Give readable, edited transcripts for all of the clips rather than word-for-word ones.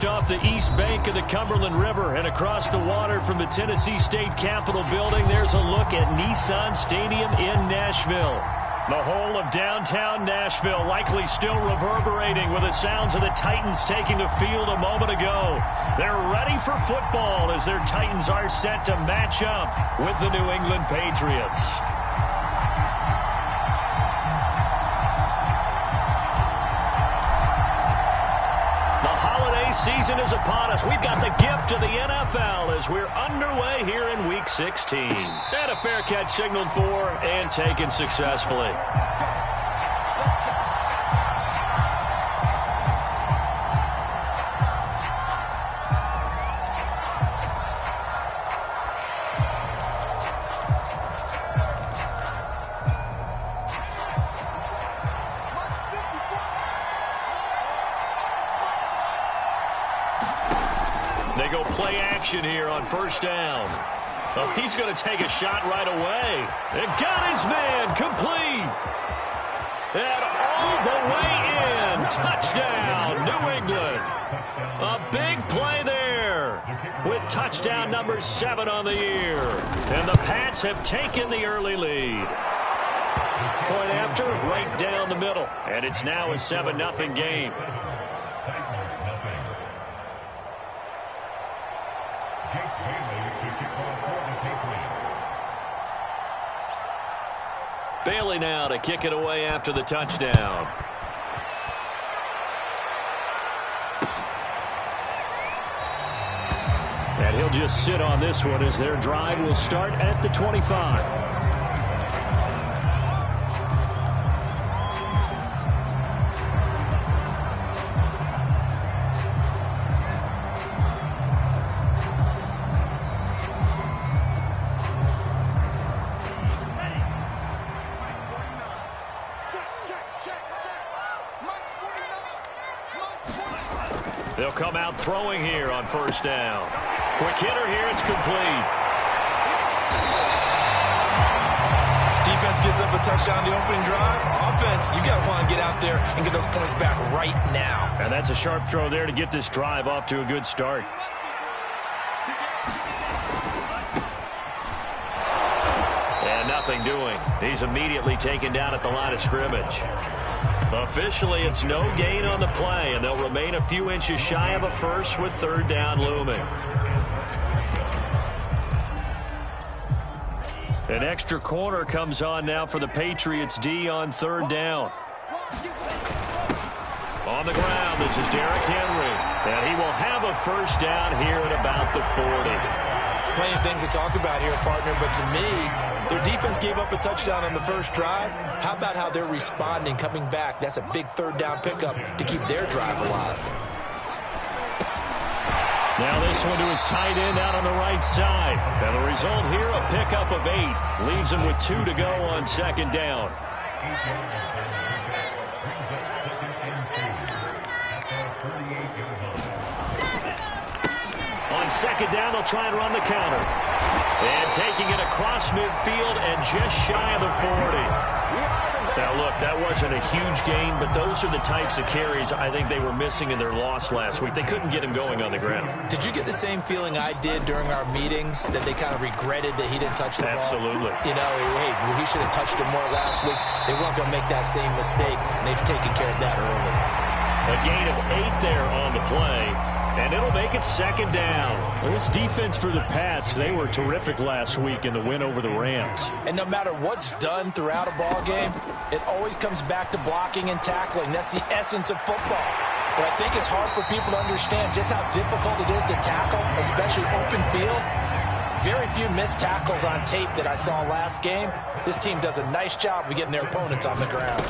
Off the east bank of the Cumberland River and across the water from the Tennessee State Capitol building, there's a look at Nissan Stadium in Nashville. The whole of downtown Nashville likely still reverberating with the sounds of the Titans taking the field a moment ago. They're ready for football as their Titans are set to match up with the New England Patriots. Season is upon us. We've got the gift of the NFL as we're underway here in Week 16. And a fair catch signaled for and taken successfully. They go play action here on first down. Oh, he's going to take a shot right away. And got his man complete. And all the way in. Touchdown, New England. A big play there with touchdown number 7 on the year. And the Pats have taken the early lead. Point after, right down the middle. And it's now a 7-0 game. Bailey now to kick it away after the touchdown. And he'll just sit on this one as their drive will start at the 25. They'll come out throwing here on first down. Quick hitter here, it's complete. Defense gives up a touchdown on the opening drive. Offense, you got to want to get out there and get those points back right now. And that's a sharp throw there to get this drive off to a good start. And nothing doing. He's immediately taken down at the line of scrimmage. Officially, it's no gain on the play, and they'll remain a few inches shy of a first with third down looming. An extra corner comes on now for the Patriots D on third down. On the ground, this is Derrick Henry, and he will have a first down here at about the 40. Plenty of things to talk about here, partner, but to me, their defense gave up a touchdown on the first drive. How about how they're responding, coming back? That's a big third down pickup to keep their drive alive. Now this one to his tight end out on the right side. And the result here, a pickup of 8. Leaves him with 2 to go on second down. On second down, they'll try and run the counter. And taking it across midfield and just shy of the 40. Now, look, that wasn't a huge gain, but those are the types of carries I think they were missing in their loss last week. They couldn't get him going on the ground. Did you get the same feeling I did during our meetings, that they kind of regretted that he didn't touch the ball? Absolutely. You know, hey, he should have touched it more last week. They weren't going to make that same mistake, and they've taken care of that early. A gain of 8 there on the play. And it'll make it second down. Well, this defense for the Pats, they were terrific last week in the win over the Rams. And no matter what's done throughout a ball game, it always comes back to blocking and tackling. That's the essence of football. But I think it's hard for people to understand just how difficult it is to tackle, especially open field. Very few missed tackles on tape that I saw last game. This team does a nice job of getting their opponents on the ground.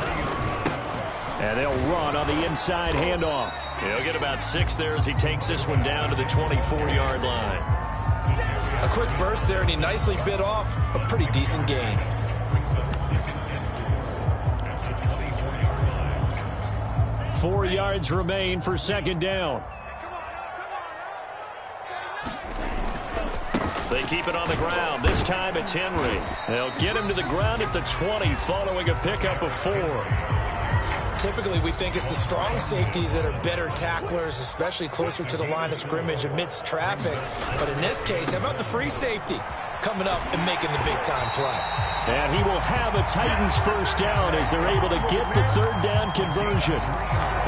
And they'll run on the inside handoff. He'll get about 6 there as he takes this one down to the 24-yard line. A quick burst there, and he nicely bit off a pretty decent gain. Four yards remain for second down. They keep it on the ground. This time it's Henry. They'll get him to the ground at the 20 following a pickup of 4. typically we think it's the strong safeties that are better tacklers, especially closer to the line of scrimmage amidst traffic. But in this case, how about the free safety coming up and making the big-time play? And he will have a Titans first down as they're able to get the third down conversion.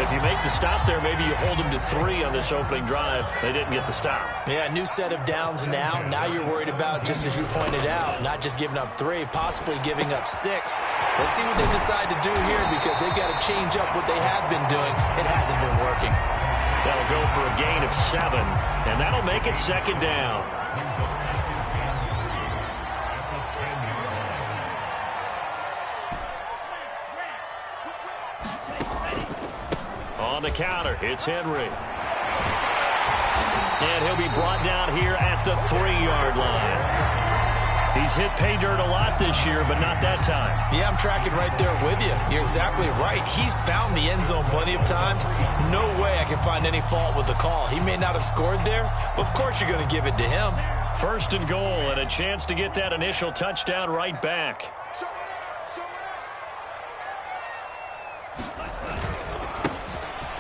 If you make the stop there, maybe you hold them to 3 on this opening drive. They didn't get the stop. Yeah, new set of downs now. Now you're worried about, just as you pointed out, not just giving up 3, possibly giving up 6. Let's see what they decide to do here because they've got to change up what they have been doing. It hasn't been working. That'll go for a gain of 7, and that'll make it second down. On the counter, it's Henry. And he'll be brought down here at the 3-yard line. He's hit pay dirt a lot this year, but not that time. Yeah, I'm tracking right there with you. You're exactly right. He's found the end zone plenty of times. No way I can find any fault with the call. He may not have scored there, but of course you're going to give it to him. First and goal, and a chance to get that initial touchdown right back.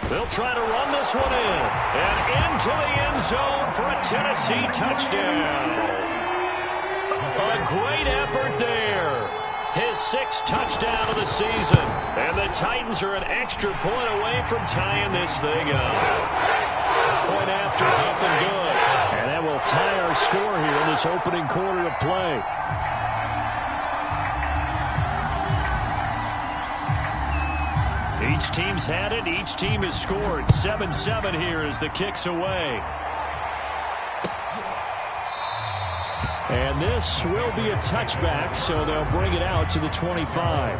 They'll try to run this one in. And into the end zone for a Tennessee touchdown. A great effort there. His 6th touchdown of the season. And the Titans are an extra point away from tying this thing up. Point after, up and good. And that will tie our score here in this opening quarter of play. Each team's had it. Each team has scored. 7-7 here as the kick's away. And this will be a touchback, so they'll bring it out to the 25.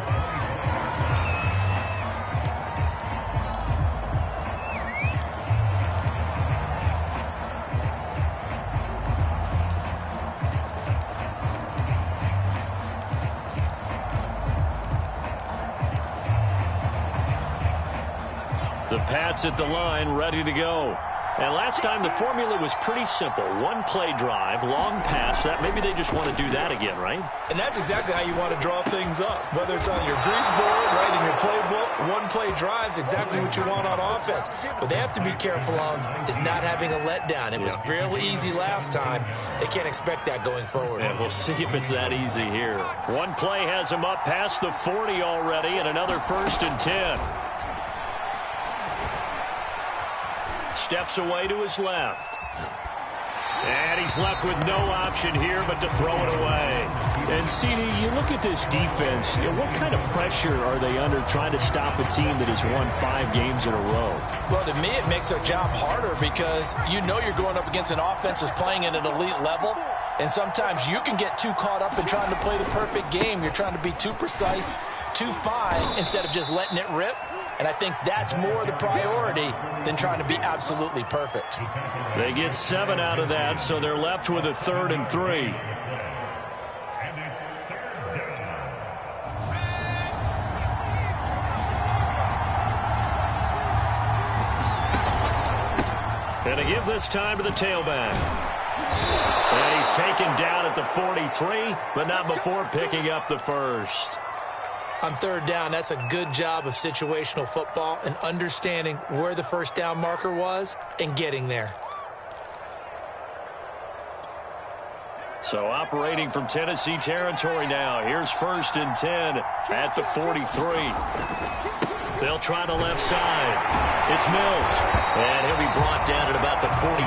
The Pats at the line, ready to go. And last time the formula was pretty simple. 1-play drive, long pass. That maybe they just want to do that again, right? And that's exactly how you want to draw things up. Whether it's on your grease board, right in your playbook, 1-play drive is exactly what you want on offense. What they have to be careful of is not having a letdown. It was fairly easy last time. They can't expect that going forward. And we'll see if it's that easy here. 1 play has him up past the 40 already, and another 1st and 10. Steps away to his left. And he's left with no option here but to throw it away. And, CD, you look at this defense, what kind of pressure are they under trying to stop a team that has won 5 games in a row? Well, to me, it makes their job harder because you know you're going up against an offense that's playing at an elite level. And sometimes you can get too caught up in trying to play the perfect game. You're trying to be too precise, too fine, instead of just letting it rip. And I think that's more the priority than trying to be absolutely perfect. They get 7 out of that, so they're left with a 3rd and 3. And a give this time to the tailback. And he's taken down at the 43, but not before picking up the 1st. On 3rd down, that's a good job of situational football and understanding where the 1st down marker was and getting there. So operating from Tennessee territory now. Here's 1st and 10 at the 43. They'll try the left side. It's Mills. And he'll be brought down at about the 42.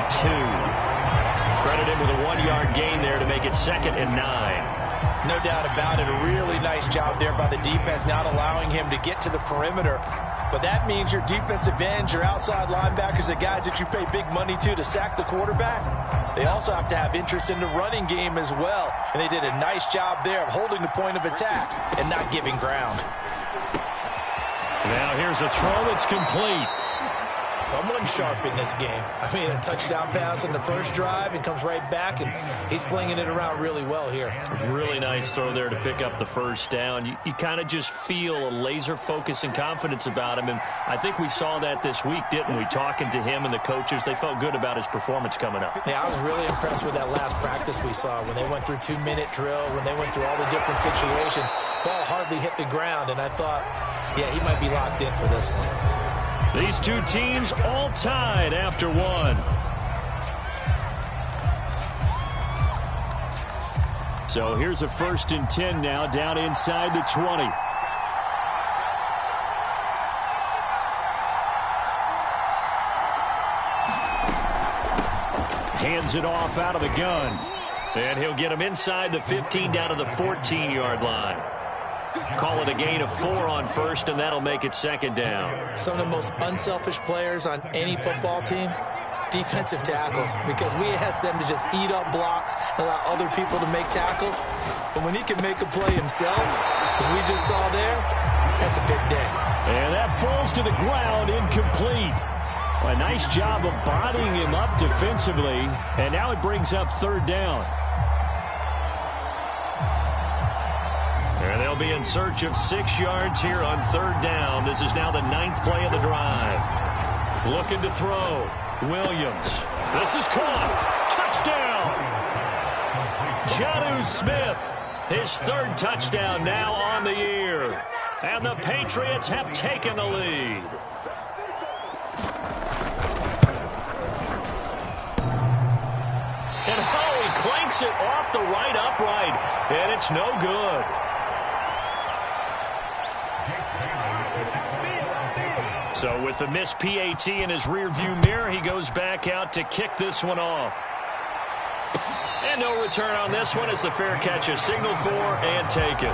Credit him with a 1-yard gain there to make it 2nd and 9. No doubt about it. A really nice job there by the defense, not allowing him to get to the perimeter. But that means your defensive ends, your outside linebackers, the guys that you pay big money to sack the quarterback, they also have to have interest in the running game as well. And they did a nice job there of holding the point of attack and not giving ground. Now here's a throw that's complete. Someone's sharp in this game. I mean, a touchdown pass on the first drive and comes right back, and he's flinging it around really well here. Really nice throw there to pick up the 1st down. You kind of just feel a laser focus and confidence about him, and I think we saw that this week, didn't we? Talking to him and the coaches, they felt good about his performance coming up. Yeah, I was really impressed with that last practice we saw when they went through 2-minute drill, when they went through all the different situations. Ball hardly hit the ground, and I thought, Yeah, he might be locked in for this one. These two teams all tied after one. So here's a 1st and 10 now, down inside the 20. Hands it off out of the gun. And he'll get him inside the 15 down to the 14-yard line. Call it a gain of 4 on 1st, and that'll make it 2nd down. Some of the most unselfish players on any football team, defensive tackles, because we ask them to just eat up blocks and allow other people to make tackles. But when he can make a play himself, as we just saw there, that's a big day. And that falls to the ground, incomplete. A nice job of bodying him up defensively, and now it brings up 3rd down. And they'll be in search of 6 yards here on 3rd down. This is now the 9th play of the drive. Looking to throw. Williams. This is caught. Touchdown. Jonnu Smith. His 3rd touchdown now on the year. And the Patriots have taken the lead. And he clanks it off the right upright. And it's no good. So with the missed PAT in his rearview mirror, he goes back out to kick this one off. And no return on this one as the fair catch is signaled for and taken.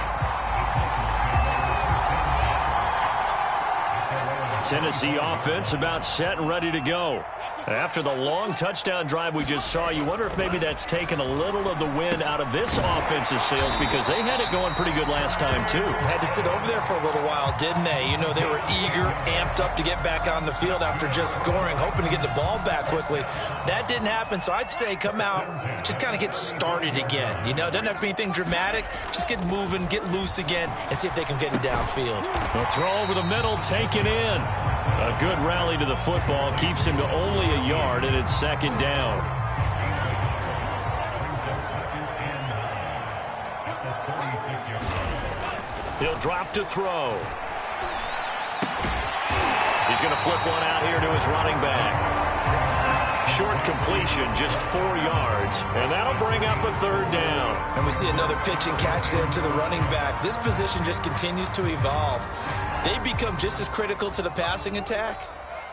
Tennessee offense about set and ready to go. After the long touchdown drive we just saw, you wonder if maybe that's taken a little of the wind out of this offense's sails, because they had it going pretty good last time, too. Had to sit over there for a little while, didn't they? You know, they were eager, amped up to get back on the field after just scoring, hoping to get the ball back quickly. That didn't happen, so I'd say come out, just kind of get started again. You know, it doesn't have to be anything dramatic. Just get moving, get loose again, and see if they can get it downfield. The throw over the middle, taken in. A good rally to the football keeps him to only a yard, and it's 2nd down. He'll drop to throw. He's going to flip one out here to his running back. Short completion, just 4 yards, and that'll bring up a 3rd down. And we see another pitch and catch there to the running back. This position just continues to evolve. They become just as critical to the passing attack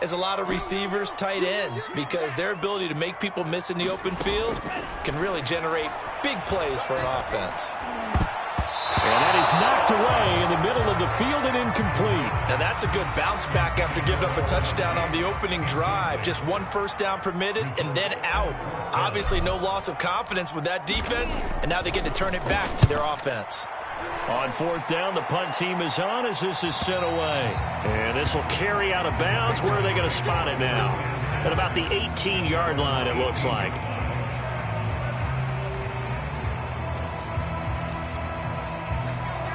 as a lot of receivers, tight ends, because their ability to make people miss in the open field can really generate big plays for an offense. And that is knocked away in the middle of the field and incomplete. Now that's a good bounce back after giving up a touchdown on the opening drive. Just 1 first down permitted and then out. Obviously no loss of confidence with that defense, and now they get to turn it back to their offense. On 4th down, the punt team is on as this is sent away. And this will carry out of bounds. Where are they going to spot it now? At about the 18-yard line, it looks like.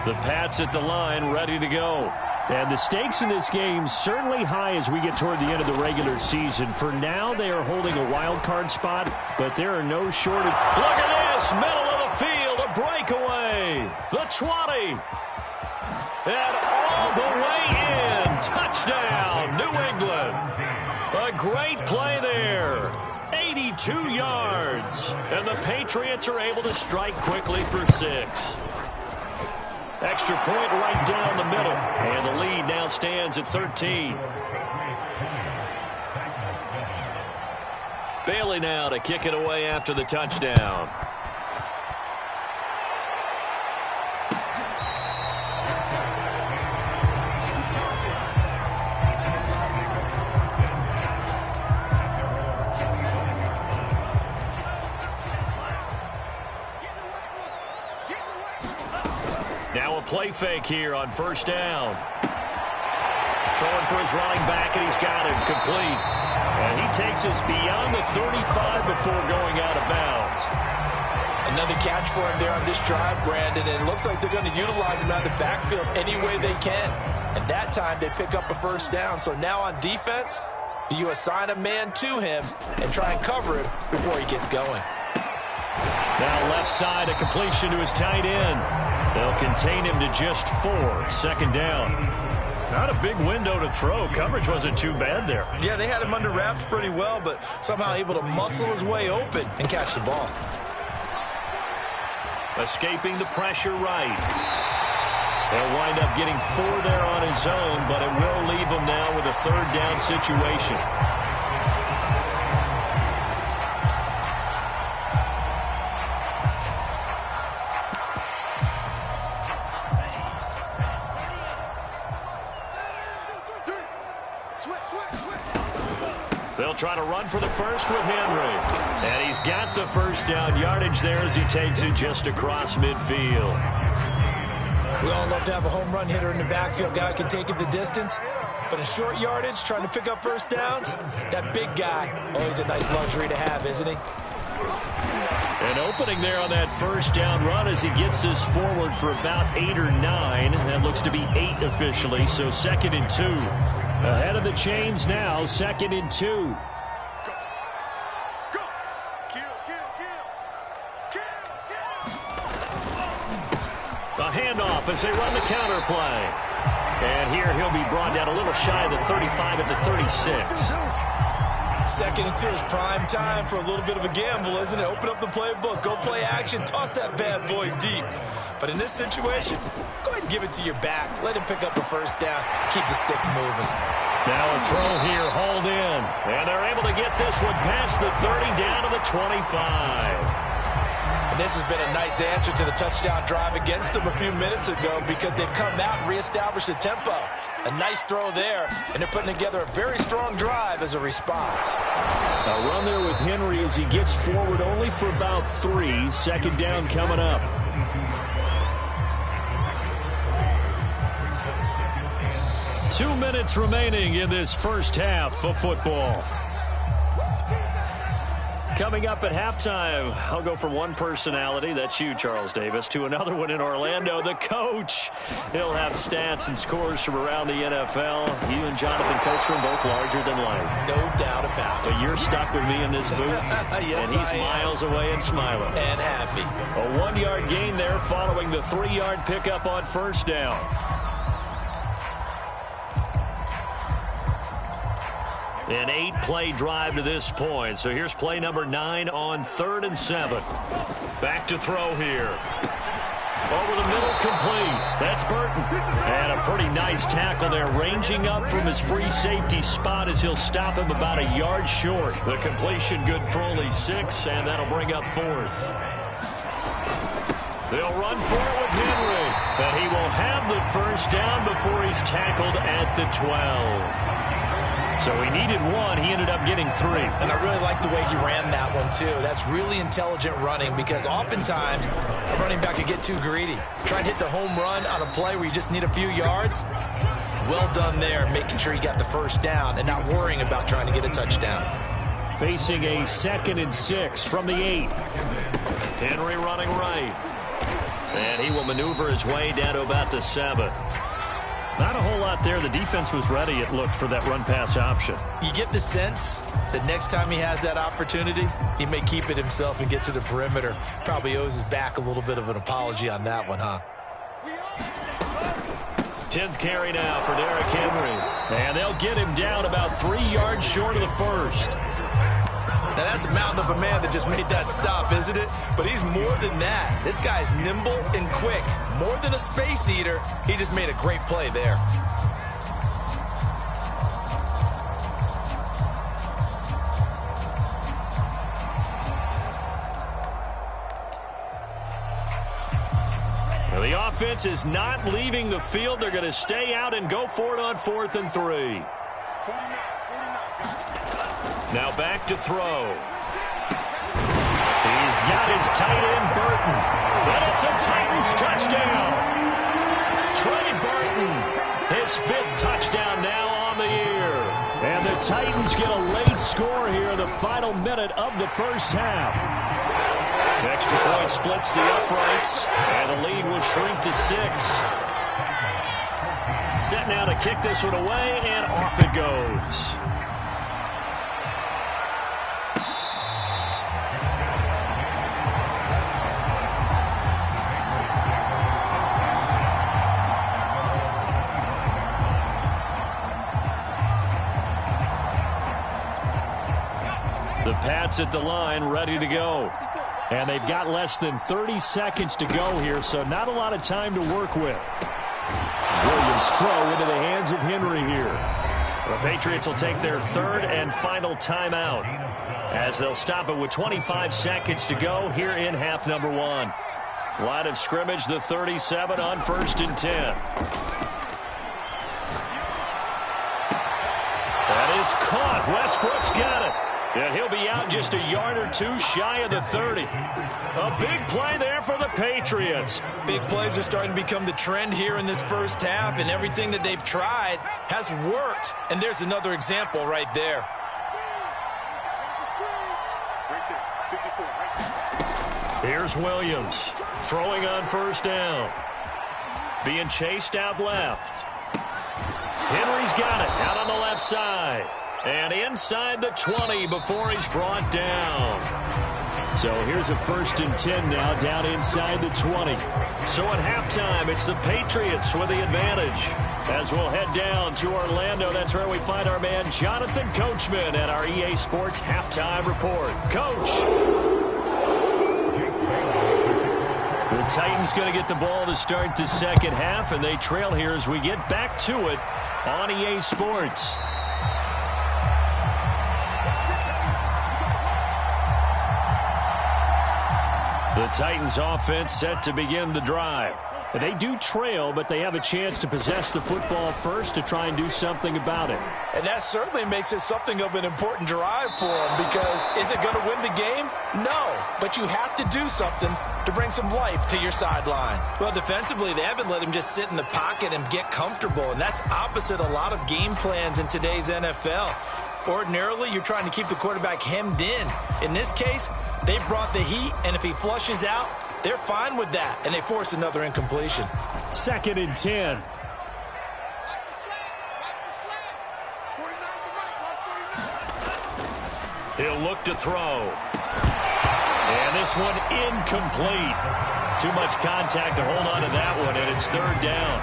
The Pats at the line, ready to go. And the stakes in this game certainly high as we get toward the end of the regular season. For now, they are holding a wild card spot, but there are no shortage. Look at this, middle of the field, a breakaway. The 20. And all the way in. Touchdown, New England. A great play there. 82 yards. And the Patriots are able to strike quickly for 6. Extra point right down the middle. And the lead now stands at 13. Bailey now to kick it away after the touchdown. Now a play fake here on 1st down. Throwing for his running back, and he's got him complete. And he takes us beyond the 35 before going out of bounds. Another catch for him there on this drive, Brandon, and it looks like they're going to utilize him out of the backfield any way they can. And that time they pick up a 1st down. So now on defense, do you assign a man to him and try and cover him before he gets going? Now left side, a completion to his tight end. They'll contain him to just 4. 2nd down. Not a big window to throw. Coverage wasn't too bad there. Yeah, they had him under wraps pretty well, but somehow able to muscle his way open and catch the ball. Escaping the pressure right. He'll wind up getting 4 there on his own, but it will leave him now with a 3rd down situation. They'll try to run for the first with Henry. And he's got the first down yardage there as he takes it just across midfield. We all love to have a home run hitter in the backfield. Guy can take it the distance. But in short yardage, trying to pick up first downs, that big guy, always a nice luxury to have, isn't he? An opening there on that first down run as he gets this forward for about 8 or 9. That looks to be 8 officially, so 2nd and 2. Ahead of the chains now, 2nd and 2. The handoff as they run the counter play. And here he'll be brought down a little shy of the 35 at the 36. 2nd and 2 is prime time for a little bit of a gamble, isn't it? Open up the playbook, go play action, toss that bad boy deep. But in this situation, go ahead and give it to your back. Let him pick up the first down. Keep the sticks moving. Now a throw here, hauled in. And they're able to get this one past the 30 down to the 25. And this has been a nice answer to the touchdown drive against them a few minutes ago because they've come out and reestablished the tempo. A nice throw there, and they're putting together a very strong drive as a response. A run there with Henry as he gets forward only for about 3. 2nd down coming up. Two minutes remaining in this first half of football. Coming up at halftime, I'll go from one personality, that's you, Charles Davis, to another one in Orlando, the coach. He'll have stats and scores from around the NFL. You and Jonathan Coachman both larger than life. No doubt about it. But you're stuck with me in this booth, yes, and he's miles away and smiling. And happy. A 1-yard gain there following the 3-yard pickup on first down. An 8-play drive to this point. So here's play number 9 on 3rd and 7. Back to throw here. Over the middle, complete. That's Burton. And a pretty nice tackle there, ranging up from his free safety spot as he'll stop him about a yard short. The completion good for only 6, and that'll bring up 4th. They'll run for it with Henry. And he will have the first down before he's tackled at the 12. So he needed 1. He ended up getting 3. And I really like the way he ran that one, too. That's really intelligent running because oftentimes a running back can get too greedy. Try and hit the home run on a play where you just need a few yards. Well done there, making sure he got the first down and not worrying about trying to get a touchdown. Facing a 2nd and 6 from the 8. Henry running right. And he will maneuver his way down to about the 7. Not a whole lot there. The defense was ready, it looked, for that run-pass option. You get the sense that next time he has that opportunity, he may keep it himself and get to the perimeter. Probably owes his back a little bit of an apology on that one, huh? 10th carry now for Derrick Henry. And they'll get him down about 3 yards short of the first. Now, that's a mountain of a man that just made that stop, isn't it? But he's more than that. This guy's nimble and quick. More than a space eater, he just made a great play there. Well, the offense is not leaving the field. They're going to stay out and go for it on 4th and 3. Now back to throw. He's got his tight end, Burton. And it's a Titans touchdown. Trey Burton, his 5th touchdown now on the year. And the Titans get a late score here in the final minute of the first half. The extra point splits the uprights, and the lead will shrink to 6. Set now to kick this one away, and off it goes. Pats at the line, ready to go. And they've got less than 30 seconds to go here, so not a lot of time to work with. Williams throw into the hands of Henry here. The Patriots will take their third and final timeout as they'll stop it with 25 seconds to go here in half number one. Line of scrimmage, the 37 on 1st and 10. That is caught. Westbrook's got it. And he'll be out just a yard or two shy of the 30. A big play there for the Patriots. Big plays are starting to become the trend here in this first half, and everything that they've tried has worked. And there's another example right there. Here's Williams throwing on 1st down. Being chased out left. Henry's got it out on the left side. And inside the 20 before he's brought down. So here's a 1st and 10 now down inside the 20. So at halftime, it's the Patriots with the advantage. As we'll head down to Orlando, that's where we find our man Jonathan Coachman at our EA Sports Halftime Report. Coach. The Titans going to get the ball to start the second half, and they trail here as we get back to it on EA Sports. The Titans offense set to begin the drive. They do trail, but they have a chance to possess the football first to try and do something about it. And that certainly makes it something of an important drive for them, because is it going to win the game? No, but you have to do something to bring some life to your sideline. Well, defensively, they haven't let him just sit in the pocket and get comfortable, and that's opposite a lot of game plans in today's NFL. Ordinarily, you're trying to keep the quarterback hemmed in. In this case, they brought the heat, and if he flushes out, they're fine with that, and they force another incompletion. 2nd and 10. He'll look to throw. And this one incomplete. Too much contact to hold on to that one, and it's 3rd down.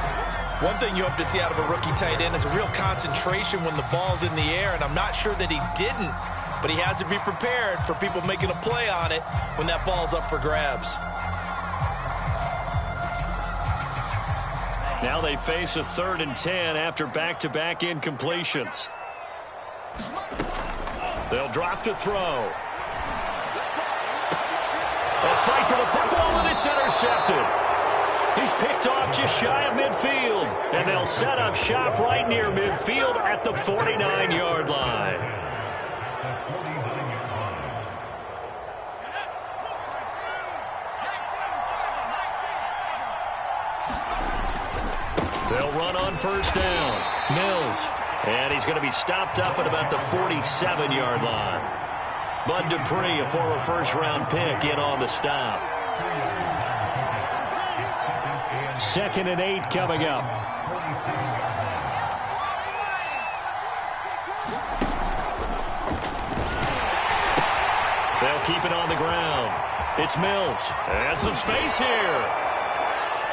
One thing you hope to see out of a rookie tight end is a real concentration when the ball's in the air, and I'm not sure that he didn't, but he has to be prepared for people making a play on it when that ball's up for grabs. Now they face a 3rd and 10 after back-to-back incompletions. They'll drop to throw. A fight for the football, and it's intercepted. He's picked off just shy of midfield, and they'll set up shop right near midfield at the 49-yard line. They'll run on 1st down. Mills, and he's going to be stopped up at about the 47-yard line. Bud Dupree, a former first-round pick, in on the stop. 2nd and 8 coming up. They'll keep it on the ground. It's Mills. And some space here.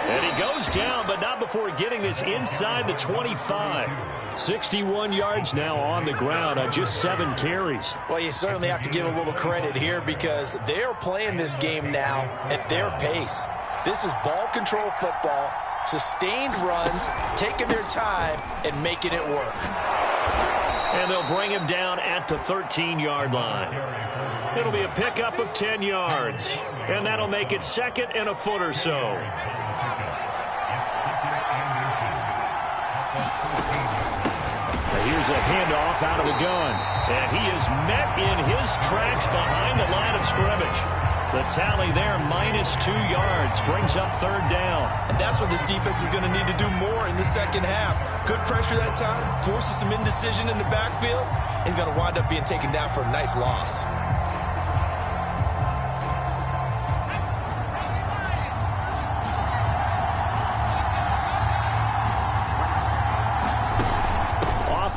And he goes down, but not before getting this inside the 25. 61 yards now on the ground on just 7 carries. Well, you certainly have to give a little credit here, because they are playing this game now at their pace. This is ball control football, sustained runs, taking their time, and making it work. And they'll bring him down at the 13-yard line. It'll be a pickup of 10 yards, and that'll make it 2nd and a foot or so. Here's a handoff out of the gun. And he is met in his tracks behind the line of scrimmage. The tally there, -2 yards, brings up 3rd down. And that's what this defense is going to need to do more in the second half. Good pressure that time, forces some indecision in the backfield. He's going to wind up being taken down for a nice loss.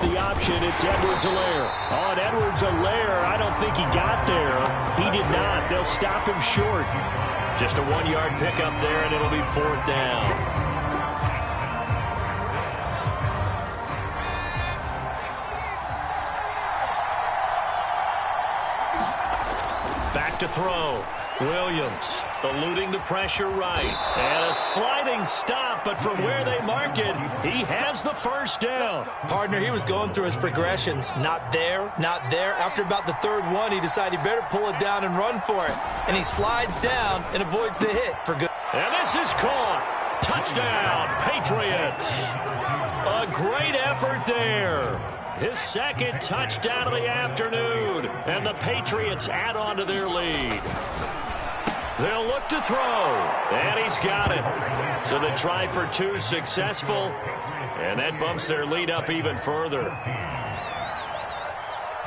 The option, it's Edwards-Helaire. On Edwards-Helaire, I don't think he got there. He did not. They'll stop him short. Just a 1-yard pickup there, and it'll be 4th down. Back to throw. Williams eluding the pressure right. And a sliding stop, but from where they mark it, he has the first down. Partner, he was going through his progressions. Not there, not there. After about the third one, he decided he better pull it down and run for it. And he slides down and avoids the hit for good. And this is caught. Touchdown, Patriots. A great effort there. His second touchdown of the afternoon. And the Patriots add on to their lead. They'll look to throw. And he's got it. So the try for two successful. And that bumps their lead up even further.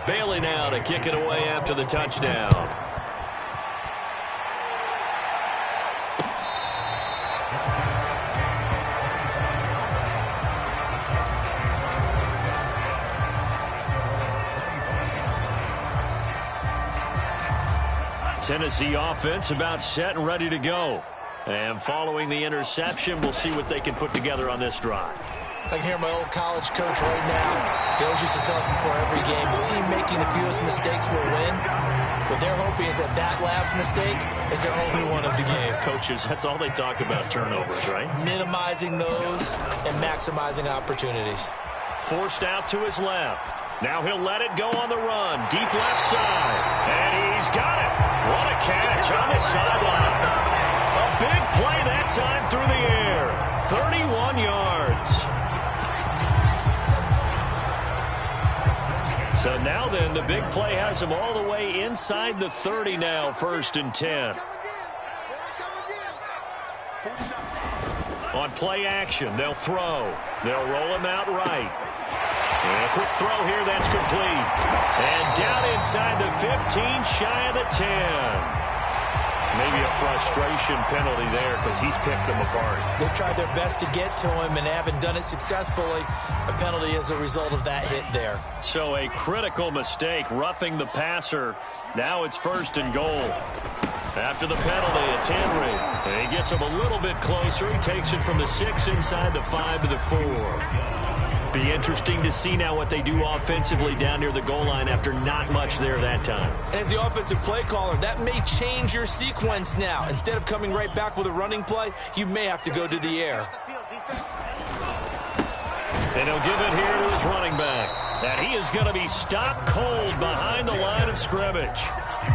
Bailey now to kick it away after the touchdown. Tennessee offense about set and ready to go. And following the interception, we'll see what they can put together on this drive. I can hear my old college coach right now. He always used to tell us before every game, the team making the fewest mistakes will win. What they're hoping is that that last mistake is their only one of the game. Coaches, that's all they talk about, turnovers, right? Minimizing those and maximizing opportunities. Forced out to his left. Now he'll let it go on the run. Deep left side. And he's got it. What a catch on the sideline. A big play that time through the air. 31 yards. So now then, the big play has him all the way inside the 30 now, 1st and 10. On play action, they'll throw. They'll roll him out right. And a quick throw here, that's complete. And down inside the 15, shy of the 10. Maybe a frustration penalty there because he's picked them apart. They've tried their best to get to him and haven't done it successfully. A penalty as a result of that hit there. So a critical mistake, roughing the passer. Now it's 1st and goal. After the penalty, it's Henry. And he gets him a little bit closer. He takes it from the 6 inside the 5 to the 4. Be interesting to see now what they do offensively down near the goal line after not much there that time. As the offensive play caller, that may change your sequence now. Instead of coming right back with a running play, you may have to go to the air. And he'll give it here to his running back. And he is going to be stopped cold behind the line of scrimmage.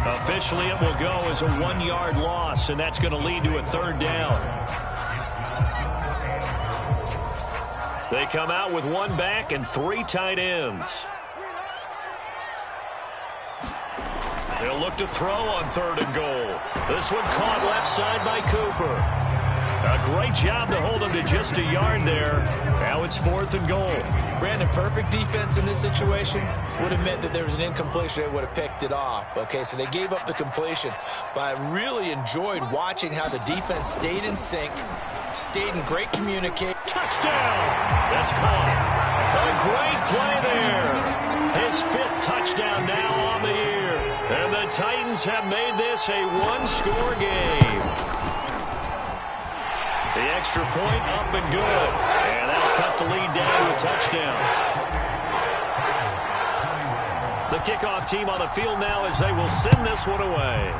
Officially, it will go as a 1-yard loss, and that's going to lead to a 3rd down. They come out with 1 back and 3 tight ends. They'll look to throw on 3rd and goal. This one caught left side by Cooper. A great job to hold him to just a yard there. Now it's 4th and goal. Brandon, perfect defense in this situation would have meant that there was an incompletion. They would have picked it off. Okay, so they gave up the completion. But I really enjoyed watching how the defense stayed in sync, stayed in great communication. Touchdown! That's caught. A great play there. His 5th touchdown now on the year. And the Titans have made this a 1-score game. The extra point up and good. And that'll cut the lead down to a touchdown. The kickoff team on the field now as they will send this one away.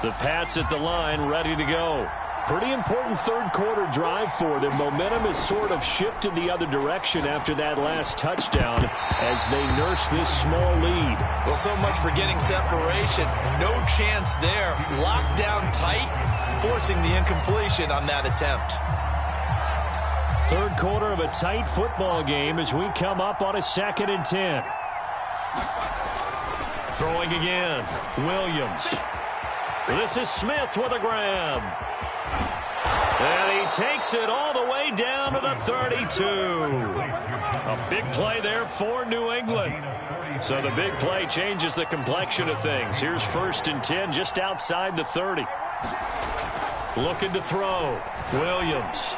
The Pats at the line, ready to go. Pretty important 3rd quarter drive for them. Momentum has sort of shifted the other direction after that last touchdown as they nurse this small lead. Well, so much for getting separation. No chance there. Locked down tight, forcing the incompletion on that attempt. 3rd quarter of a tight football game as we come up on a 2nd and 10. Throwing again. Williams. This is Smith with a grab. And he takes it all the way down to the 32. A big play there for New England. So the big play changes the complexion of things. Here's 1st and 10 just outside the 30. Looking to throw. Williams.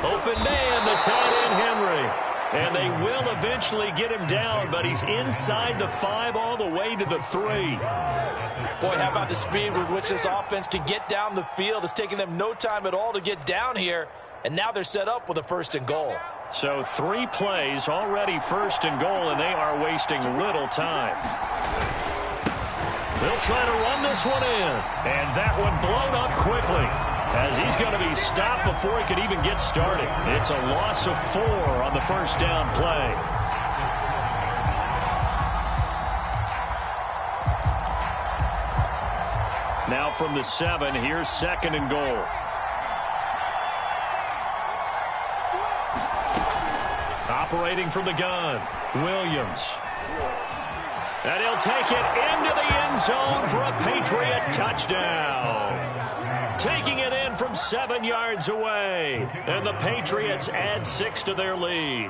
Open man, the tight end Henry. And they will eventually get him down, but he's inside the 5 all the way to the 3. Boy, how about the speed with which this offense can get down the field? It's taking them no time at all to get down here, and now they're set up with a 1st and goal. So 3 plays, already 1st and goal, and they are wasting little time. They'll try to run this one in, and that one blown up quickly as he's going to be stopped before he could even get started. It's a loss of 4 on the 1st down play. Now from the 7, here's 2nd and goal. Operating from the gun, Williams. And he'll take it into the end zone for a Patriot touchdown. Taking it in from 7 yards away. And the Patriots add 6 to their lead.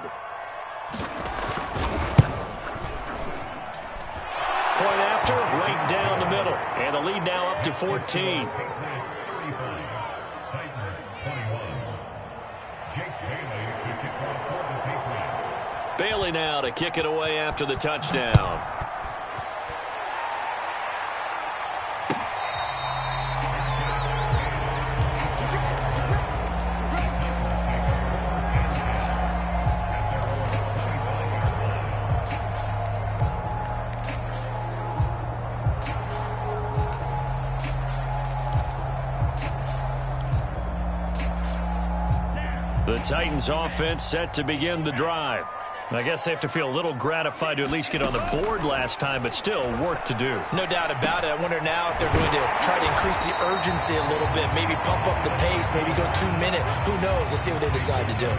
Point after, right down the middle. And the lead now up to 14. Bailey now to kick it away after the touchdown. The Titans offense set to begin the drive. I guess they have to feel a little gratified to at least get on the board last time, but still work to do. No doubt about it. I wonder now if they're going to try to increase the urgency a little bit, maybe pump up the pace, maybe go 2-minute. Who knows? Let's see what they decide to do.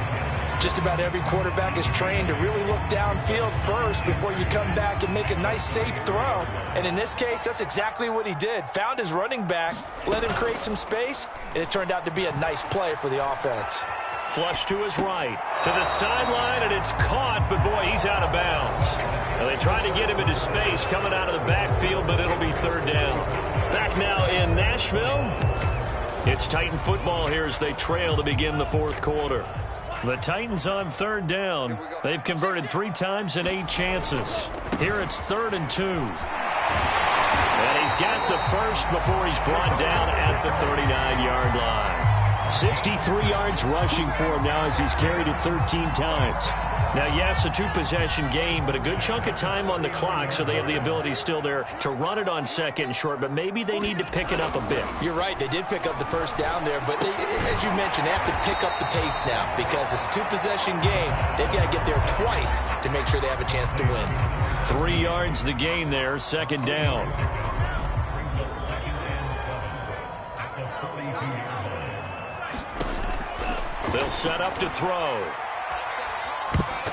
Just about every quarterback is trained to really look downfield first before you come back and make a nice, safe throw. And in this case, that's exactly what he did. Found his running back, let him create some space, and it turned out to be a nice play for the offense. Flush to his right, to the sideline, and it's caught, but boy, he's out of bounds. Now they tried to get him into space coming out of the backfield, but it'll be 3rd down. Back now in Nashville, it's Titan football here as they trail to begin the 4th quarter. The Titans on 3rd down. They've converted 3 times in 8 chances. Here it's 3rd and 2. And he's got the first before he's brought down at the 39-yard line. 63 yards rushing for him now as he's carried it 13 times. Now, yes, a 2-possession game, but a good chunk of time on the clock, so they have the ability still there to run it on 2nd and short, but maybe they need to pick it up a bit. You're right. They did pick up the 1st down there, but they, as you mentioned, they have to pick up the pace now because it's a 2-possession game. They've got to get there twice to make sure they have a chance to win. 3 yards the gain there, 2nd down. They'll set up to throw.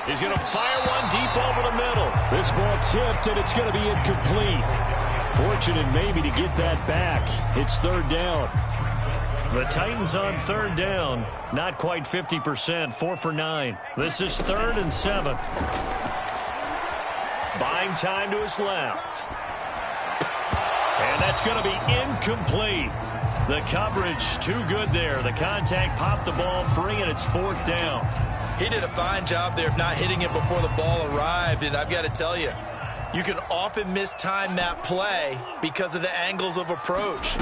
He's going to fire one deep over the middle. This ball tipped, and it's going to be incomplete. Fortunate maybe to get that back. It's 3rd down. The Titans on 3rd down. Not quite 50%, 4 for 9. This is 3rd and 7. Buying time to his left. And that's going to be incomplete. The coverage too good there. The contact popped the ball free, and it's 4th down. He did a fine job there of not hitting it before the ball arrived, and I've got to tell you, you can often mistime that play because of the angles of approach.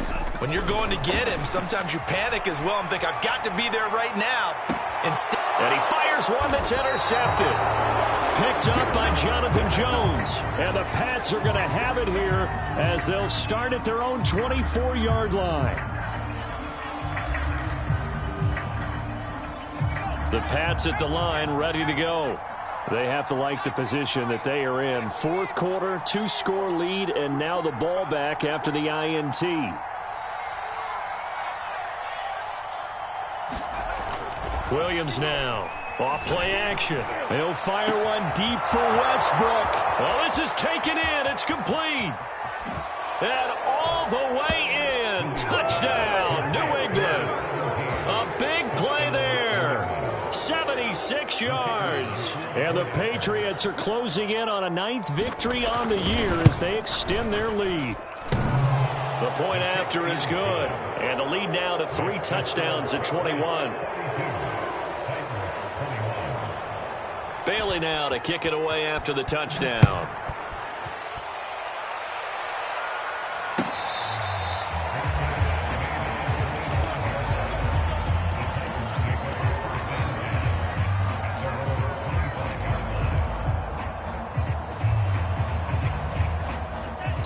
When you're going to get him, sometimes you panic as well and think, I've got to be there right now. Instead, and he fires one that's intercepted. Picked up by Jonathan Jones. And the Pats are going to have it here as they'll start at their own 24-yard line. The Pats at the line, ready to go. They have to like the position that they are in. 4th quarter, 2-score lead, and now the ball back after the INT. Williams now. Off play action. He'll fire one deep for Westbrook. Oh, this is taken in. It's complete. And all the way in. Touchdown, New England. A big play there. 76 yards. And the Patriots are closing in on a 9th victory on the year as they extend their lead. The point after is good. And the lead now to 3 touchdowns at 21. Bailey now to kick it away after the touchdown.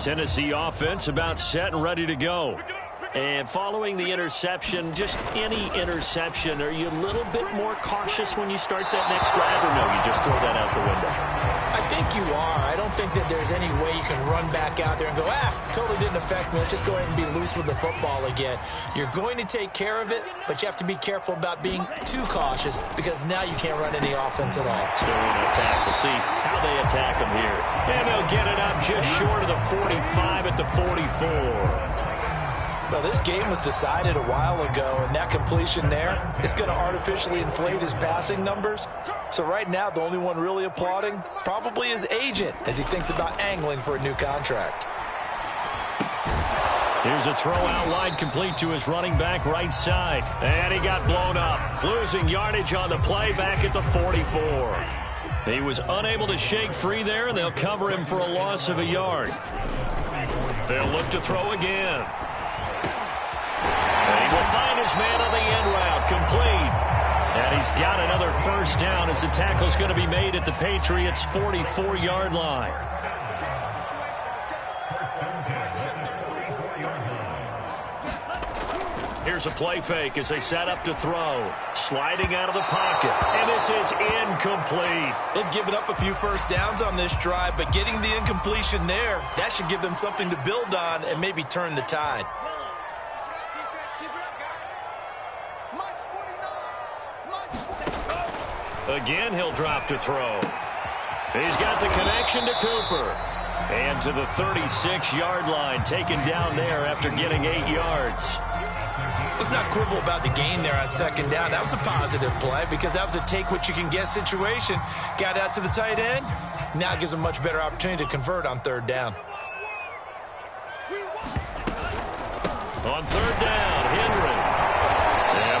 Tennessee offense about set and ready to go. And following the interception, just any interception, are you a little bit more cautious when you start that next drive, or no, you just throw that out the window? I think you are. I don't think that there's any way you can run back out there and go, totally didn't affect me. Let's just go ahead and be loose with the football again. You're going to take care of it, but you have to be careful about being too cautious because now you can't run any offense at all. Still want to attack. We'll see how they attack him here. And they'll get it up just short of the 45 at the 44. Well, this game was decided a while ago, and that completion there is going to artificially inflate his passing numbers. So right now, the only one really applauding probably his agent as he thinks about angling for a new contract. Here's a throw out wide, complete to his running back right side. And he got blown up, losing yardage on the play back at the 44. He was unable to shake free there, and they'll cover him for a loss of a yard. They'll look to throw again. And he will find his man on the end route, complete. And he's got another first down as the tackle's going to be made at the Patriots' 44-yard line. Here's a play fake as they set up to throw. Sliding out of the pocket. And this is incomplete. They've given up a few first downs on this drive, but getting the incompletion there, that should give them something to build on and maybe turn the tide. Again, he'll drop to throw. He's got the connection to Cooper. And to the 36-yard line, taken down there after getting 8 yards. Let's not quibble about the gain there on second down. That was a positive play because that was a take-what-you-can-get situation. Got out to the tight end. Now it gives them a much better opportunity to convert on third down. On third down, Henry.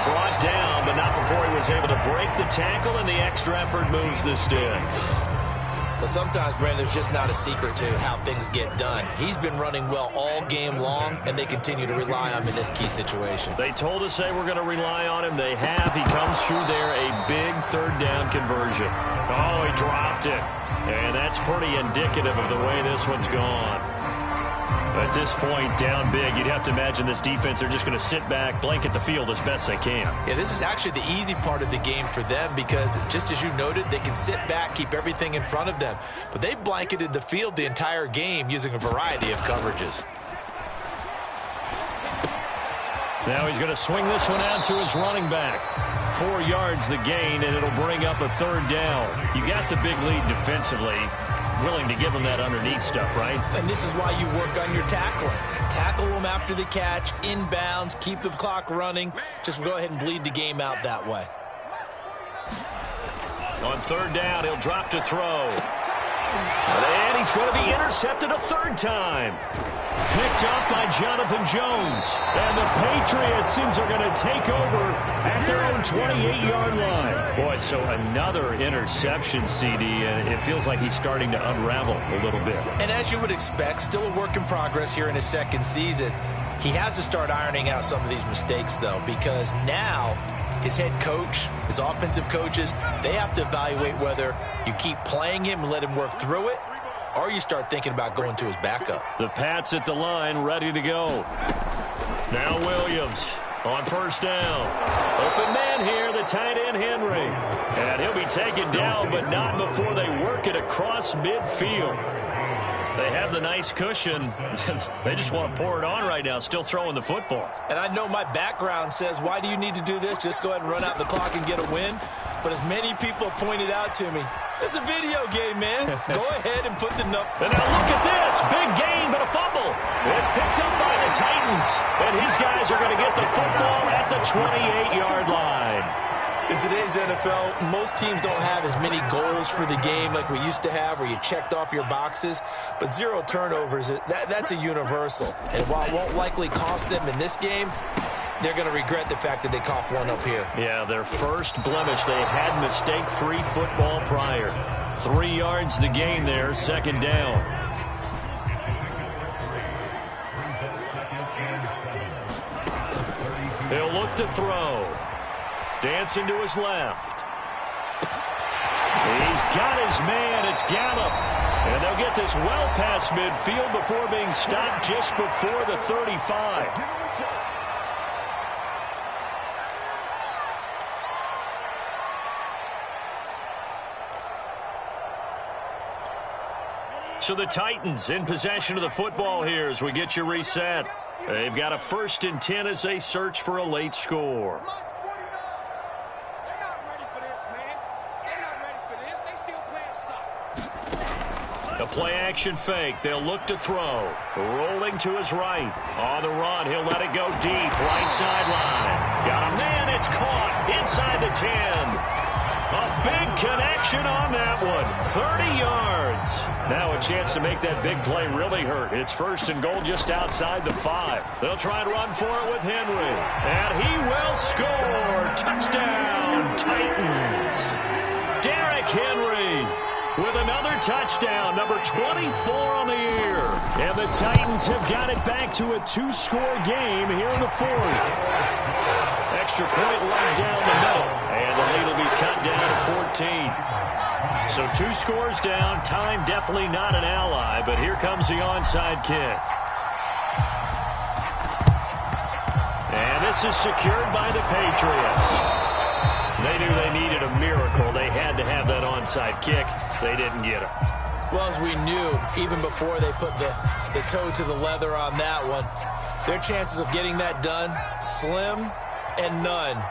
Brought down, but not before he was able to break the tackle, and the extra effort moves the sticks. Well, sometimes, Brandon, there's just not a secret to how things get done. He's been running well all game long, and they continue to rely on him in this key situation. They told us they were going to rely on him. They have. He comes through there, a big third down conversion. Oh, he dropped it. And that's pretty indicative of the way this one's gone. At this point, down big, you'd have to imagine this defense, they're just going to sit back, blanket the field as best they can. Yeah, this is actually the easy part of the game for them because, just as you noted, they can sit back, keep everything in front of them. But they've blanketed the field the entire game using a variety of coverages. Now he's going to swing this one out to his running back. 4 yards the gain, and it'll bring up a third down. You got the big lead defensively. Willing to give them that underneath stuff, right? And this is why you work on your tackling. Tackle them after the catch, inbounds, keep the clock running. Just go ahead and bleed the game out that way. On third down, he'll drop to throw. And he's going to be intercepted a third time. Picked up by Jonathan Jones. And the Patriots are going to take over at their own 28-yard line. Boy, so another interception, CD, and it feels like he's starting to unravel a little bit. And as you would expect, still a work in progress here in his second season. He has to start ironing out some of these mistakes, though, because now his head coach, his offensive coaches, they have to evaluate whether you keep playing him and let him work through it, or you start thinking about going to his backup. The Pats at the line, ready to go. Now Williams on first down. Open man here, the tight end Henry. And he'll be taken down, but not before they work it across midfield. They have the nice cushion. They just want to pour it on right now, still throwing the football. And I know my background says, why do you need to do this? Just go ahead and run out the clock and get a win. But as many people pointed out to me, it's a video game, man. Go ahead and put the number. And now look at this. Big gain, but a fumble. It's picked up by the Titans. And his guys are going to get the football at the 28-yard line. In today's NFL, most teams don't have as many goals for the game like we used to have where you checked off your boxes. But 0 turnovers, that's a universal. And while it won't likely cost them in this game, they're going to regret the fact that they coughed one up here. Yeah, their first blemish. They had mistake-free football prior. 3 yards the gain there, second down. He'll look to throw. Dancing to his left. He's got his man. It's Gallup. And they'll get this well past midfield before being stopped just before the 35. So the Titans in possession of the football here as we get you reset. They've got a 1st and 10 as they search for a late score. A play-action fake. They'll look to throw. Rolling to his right. On the run, he'll let it go deep. Right sideline. Got a man. It's caught inside the 10. A big connection on that one. 30 yards. Now a chance to make that big play really hurt. It's 1st and goal just outside the 5. They'll try and run for it with Henry. And he will score. Touchdown, Titans. Derrick Henry with another touchdown, number 24 on the year. And the Titans have got it back to a 2-score game here in the 4th. Extra point right down the middle. And the lead will be cut down to 14. So 2 scores down. Time definitely not an ally, but here comes the onside kick. And this is secured by the Patriots. They knew they needed a miracle. They had to have that onside kick. They didn't get it. Well, as we knew, even before they put the toe to the leather on that one, their chances of getting that done, slim and none.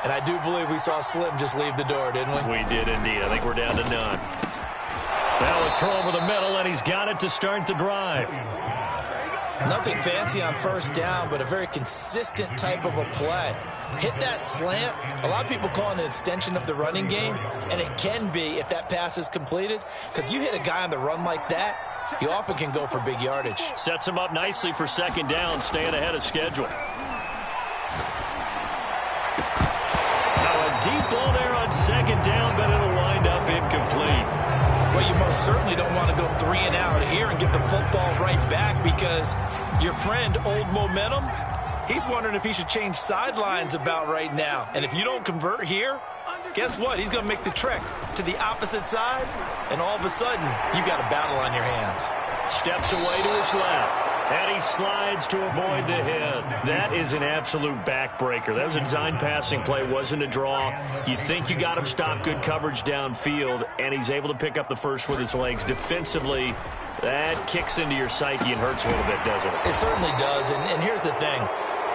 And I do believe we saw Slim just leave the door, didn't we? We did indeed. I think we're down to none. Now a throw over the middle, and he's got it to start the drive. Nothing fancy on 1st down, but a very consistent type of a play. Hit that slant. A lot of people call it an extension of the running game, and it can be if that pass is completed, because you hit a guy on the run like that, he often can go for big yardage. Sets him up nicely for 2nd down, staying ahead of schedule. Now a deep ball there on 2nd down, but it'll wind up incomplete. Well, you most certainly don't want to go 3 and out here and get the football right back, because your friend, Old Momentum, he's wondering if he should change sidelines about right now. And if you don't convert here, guess what? He's going to make the trek to the opposite side, and all of a sudden, you've got a battle on your hands. Steps away to his left. And he slides to avoid the hit. That is an absolute backbreaker. That was a design passing play, wasn't a draw. You think you got him stopped, good coverage downfield, and he's able to pick up the first with his legs. Defensively, that kicks into your psyche and hurts a little bit, doesn't it? It certainly does, and here's the thing.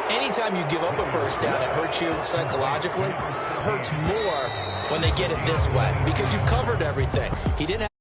Anytime you give up a 1st down, it hurts you psychologically. It hurts more when they get it this way, because you've covered everything. He didn't have